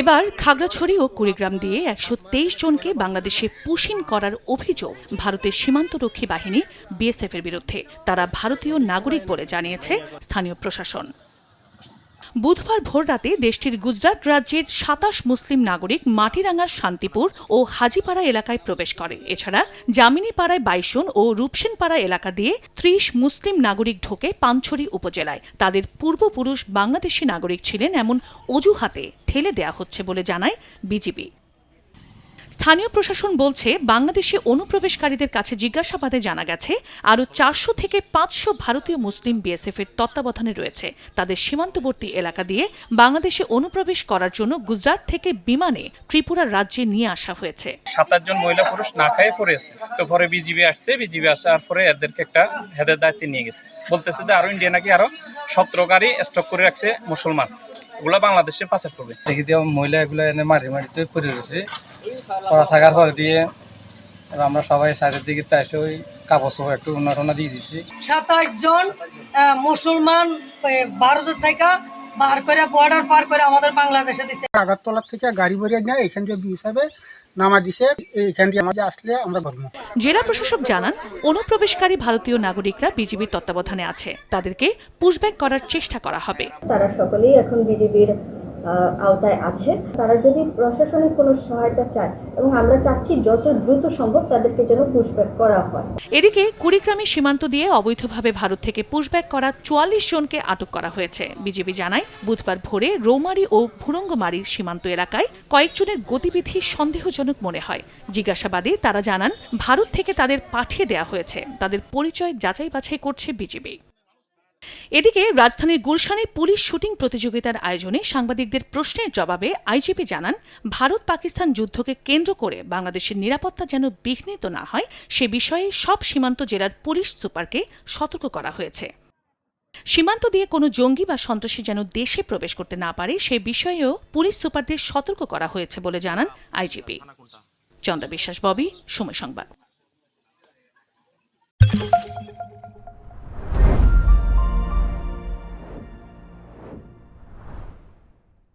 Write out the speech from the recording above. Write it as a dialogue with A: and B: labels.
A: এবার খাগড়াছড়ি ও কুড়িগ্রাম দিয়ে ১২৩ জনকে বাংলাদেশে পুশিন করার অভিযোগ ভারতের সীমান্তরক্ষী বাহিনী বিএসএফ এর বিরুদ্ধে। তারা ভারতীয় নাগরিক বলে জানিয়েছে স্থানীয় প্রশাসন। বুধবার ভোররাতে দেশটির গুজরাট রাজ্যের ২৭ মুসলিম নাগরিক মাটিরাঙ্গার শান্তিপুর ও হাজিপাড়া এলাকায় প্রবেশ করে। এছাড়া জামিনীপাড়ায় ২২ জন ও রূপসেনপাড়া এলাকা দিয়ে ৩০ মুসলিম নাগরিক ঢোকে পানছড়ি উপজেলায়। তাদের পূর্বপুরুষ বাংলাদেশি নাগরিক ছিলেন এমন অজুহাতে ঠেলে দেয়া হচ্ছে বলে জানায় বিজিবি। স্থানীয় প্রশাসন বলছে, বাংলাদেশে অনুপ্রবেশকারীদের কাছে জিজ্ঞাসাবাদে জানা গেছে আরও ৪০০ থেকে ৫০০ ভারতীয় মুসলিম বিএসএফ এর তত্ত্বাবধানে রয়েছে। তাদের সীমান্তবর্তী এলাকা দিয়ে বাংলাদেশে অনুপ্রবেশ করার জন্য গুজরাট থেকে বিমানে ত্রিপুরা রাজ্যে নিয়ে আসা হয়েছে।
B: ৭ জন মহিলা পুরুষ না খায় পড়েছে, তো পরে বিজিবি আসছে। বিজিবি আসার পরে এদেরকে একটা হেদের দায়িত্বে নিয়ে গেছে। বলতেছে যে আরো ইন্ডিয়া নাকি আরো ১৭ গাড়ি স্টক করে রাখছে মুসলমান, ওগুলা বাংলাদেশে পাচার করবে। দেখি দিয়ে মহিলা এগুলো এনে মাটিতে পড়ে রয়েছে। পড়া থাকার পরে দিয়ে আমরা সবাই সাইডের দিকে এসে ওই কাপড় চোপড় একটু উন্নয়ন দিয়ে দিচ্ছি।
C: ২৭ জন মুসলমান ভারতের থেকে বার করে বর্ডার পার করে আমাদের বাংলাদেশে দিচ্ছে।
D: আগরতলা থেকে গাড়ি ভরিয়ে নেয়, এখান থেকে হিসাবে নামা দিছে। এইখান দিয়ে আমাদের আসলে আমরা ধর্ম।
A: জেলা প্রশাসক জানান, অনুপ্রবেশকারী ভারতীয় নাগরিকরা বিজিবির তত্ত্বাবধানে আছে। তাদেরকে পুশব্যাক করার চেষ্টা করা হবে।
E: তারা সকলেই এখন বিজিবির আওতায় আছে। তারা যদি প্রশাসনিক কোনো সহায়তা চায় এবং আমরা চাচ্ছি যত দ্রুত সম্ভব তাদেরকে যেন পুশব্যাক করা হয়।
A: এদিকে কুড়িগ্রামী সীমান্ত দিয়ে অবৈধভাবে ভারত থেকে পুশব্যাক করা ৪৪ জনকে আটক করা হয়েছে। বিজিবি জানায়, বুধবার ভোরে রৌমারী ও ভুরঙ্গমারীর সীমান্ত এলাকায় কয়েকজনের গতিবিধি সন্দেহজনক মনে হয়। জিজ্ঞাসাবাদে তারা জানান, ভারত থেকে তাদের পাঠিয়ে দেওয়া হয়েছে। তাদের পরিচয় যাচাই বাছাই করছে বিজিবি। এদিকে রাজধানীর গুলশানে পুলিশ শুটিং প্রতিযোগিতার আয়োজনে সাংবাদিকদের প্রশ্নের জবাবে আইজিপি জানান, ভারত পাকিস্তান যুদ্ধকে কেন্দ্র করে বাংলাদেশের নিরাপত্তা যেন বিঘ্নিত না হয় সে বিষয়ে সব সীমান্ত জেলার পুলিশ সুপারকে সতর্ক করা হয়েছে। সীমান্ত দিয়ে কোনো জঙ্গি বা সন্ত্রাসী যেন দেশে প্রবেশ করতে না পারে সে বিষয়েও পুলিশ সুপারদের সতর্ক করা হয়েছে বলে জানান আইজিপি। চন্দ্রা বিশ্বাস, ববি, সময় সংবাদ।